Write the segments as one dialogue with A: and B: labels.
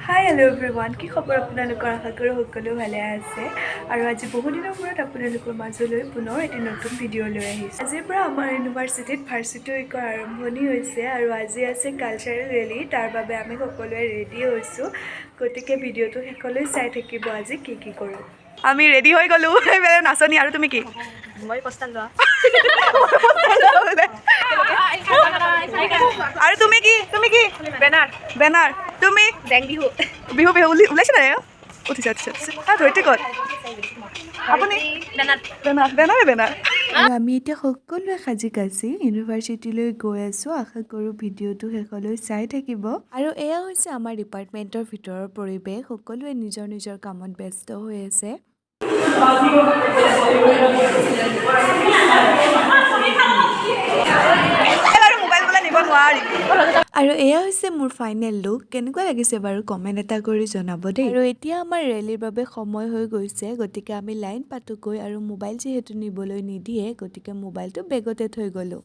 A: Hi hello' everyone, কি খবৰ আপোনালোকৰ? আশা কৰোঁ সকলো ভালে আছে। আৰু আজি বহুদিনৰ মূৰত আপোনালোকৰ মাজলৈ পুনৰ এটি নতুন ভিডিঅ' লৈ আহিছোঁ। আজিৰ পৰা আমাৰ ইউনিভাৰ্চিটিত ভাৰ্চিটি উইকৰ আৰম্ভণি হৈছে আৰু আজি আছে কালচাৰেল ৰেলী। তাৰ বাবে আমি সকলোৱে ৰেডি হৈছোঁ, গতিকে ভিডিঅ'টো শেষলৈ চাই থাকিব আজি কি কি কৰোঁ। আমি ৰেডি হৈ গ'লোঁ, এইফালে নাচনী। আৰু তুমি কি?
B: মই পস্তান লোৱা
A: আৰু তুমি কি?
B: Banner
A: banner. তুমি
B: জেং বিহু
A: বিহু বিহু ওলাইছে নাই? উঠিছে ধৰিত্ৰী ক'ত? আপুনি বেনাৰ। আৰু আমি এতিয়া সকলোৱে সাজি কাচি ইউনিভাৰ্চিটিলৈ গৈ আছোঁ। আশা কৰোঁ ভিডিঅ'টো শেষলৈ চাই থাকিব। আৰু এয়া হৈছে আমাৰ ডিপাৰ্টমেণ্টৰ ভিতৰৰ পৰিৱেশ। সকলোৱে নিজৰ নিজৰ কামত ব্যস্ত হৈ আছে। আৰু এয়া হৈছে মোৰ ফাইনেল লুক। কেনেকুৱা লাগিছে বাৰু কমেণ্ট এটা কৰি জনাব দেই। আৰু এতিয়া আমাৰ ৰেলীৰ বাবে সময় হৈ গৈছে, গতিকে আমি লাইন পাতোগৈ। আৰু মোবাইল যিহেতু নিবলৈ নিদিয়ে, গতিকে মোবাইলটো বেগতে থৈ গ'লোঁ।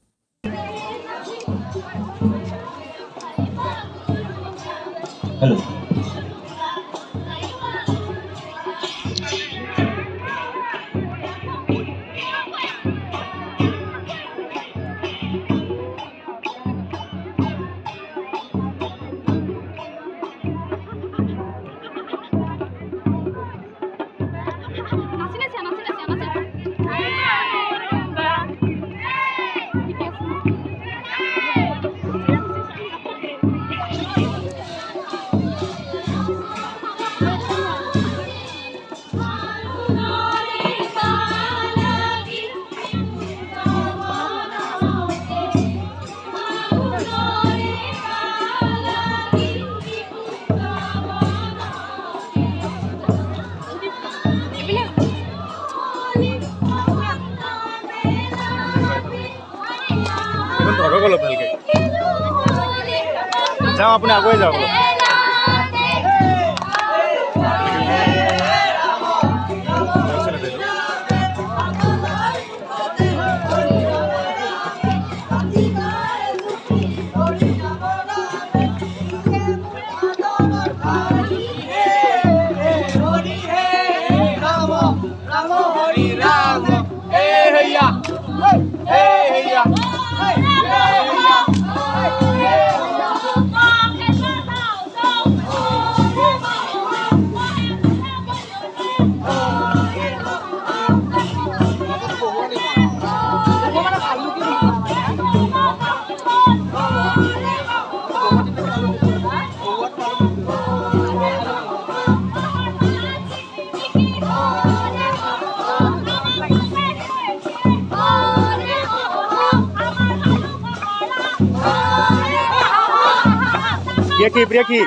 C: যাওঁ, আপুনি আগুৱাই যাওক। Breki.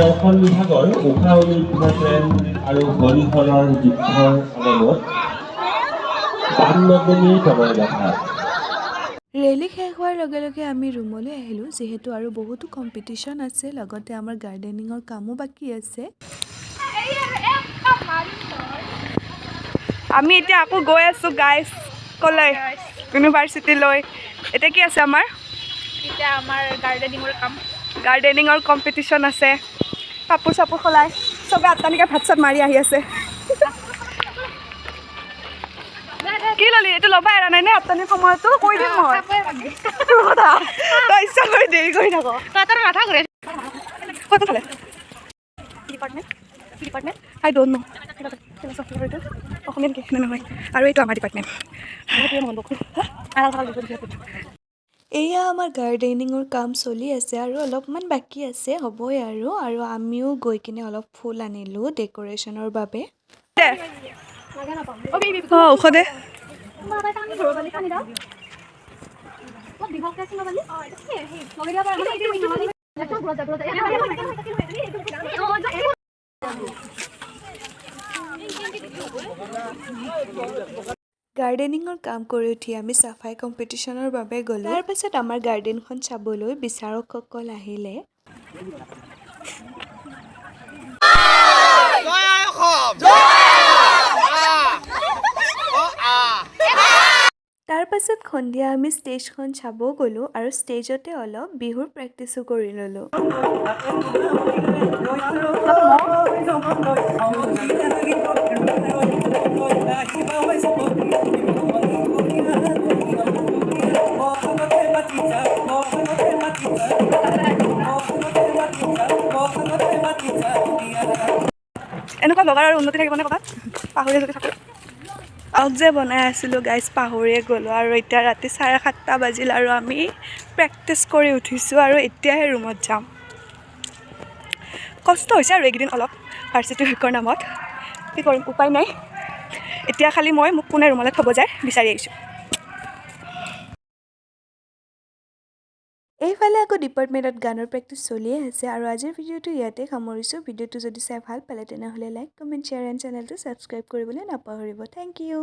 D: দৰ্শন বিভাগৰ উষা অনিৰুদ্ধ ট্ৰেইন আৰু হৰিহৰৰ যুদ্ধৰ আগমত
A: ৰেলী শেষ হোৱাৰ লগে লগে আমি ৰুমলৈ আহিলোঁ, যিহেতু আৰু বহুতো কম্পিটিশ্যন আছে, লগতে আমাৰ গাৰ্ডেনিঙৰ কামো বাকী আছে। আমি এতিয়া আকৌ গৈ আছোঁ গাইজ, ক'লৈ? ইউনিভাৰ্চিটিলৈ। এতিয়া কি আছে আমাৰ?
B: এতিয়া আমাৰ গাৰ্ডেনিঙৰ কাম।
A: গাৰ্ডেনিঙৰ কম্পিটিশ্যন আছে কাপোৰ চাপোৰ সলাই চবে আত্মানিকে ভাত চাত মাৰি আহি আছে কি ললি এইটো ল'বা এৰা নাই নে আত্মানিৰ সময়তো কৈ দিম মই তই ইচ্ছা কৰি দেৰি কৰি থাক
B: তোৰ মাথা ঘূৰে
A: ক'ত খালে ডিপাৰ্টমেণ্ট আই ডোণ্ট নো অসমীয়া নেকি নহয় আৰু এইটো আমাৰ ডিপাৰ্টমেণ্ট এয়া আমাৰ গাৰ্ডেনিঙৰ কাম চলি আছে আৰু অলপমান বাকী আছে হ'বই আৰু আমিও গৈ কিনে অলপ ফুল আনিলোঁ ডেক'ৰেশ্যনৰ বাবে ঔষধে গাৰ্ডেনিঙৰ কাম কৰি উঠি আমি চাফাই কম্পিটিশ্যনৰ বাবে গ'লোঁ তাৰ পাছত আমাৰ গাৰ্ডেনখন চাবলৈ বিচাৰকসকল আহিলে তাৰ পাছত সন্ধিয়া আমি ষ্টেজখন চাব গ'লোঁ আৰু ষ্টেজতে অলপ বিহুৰ প্ৰেক্টিছো কৰি ল'লোঁ এনেকুৱা লগাৰ আৰু উন্নতি থাকিব নে ক'ৰবাত পাহৰি যদি থাকোঁ আউট যে বনাই আছিলোঁ গাইজ পাহৰিয়ে গ'লোঁ আৰু এতিয়া ৰাতি 7:30 বাজিল আৰু আমি প্ৰেক্টিছ কৰি উঠিছোঁ আৰু এতিয়াহে ৰুমত যাম কষ্ট হৈছে আৰু এইকেইদিন অলপ ভাৰ্চিটি উইকৰ নামত কি কৰিম উপায় নাই এতিয়া খালি মোক কোনে ৰুমলৈ থ'ব যায় বিচাৰি আহিছোঁ এইফালে আকৌ ডিপাৰ্টমেণ্টত গানৰ প্ৰেক্টিচ চলিয়ে আছে আৰু আজিৰ ভিডিঅ'টো ইয়াতে সামৰিছোঁ ভিডিঅ'টো যদি চাই ভাল পালে তেনেহ'লে লাইক কমেণ্ট শ্বেয়াৰ এণ্ড চেনেলটো ছাবস্ক্ৰাইব কৰিবলৈ নাপাহৰিব থেংক ইউ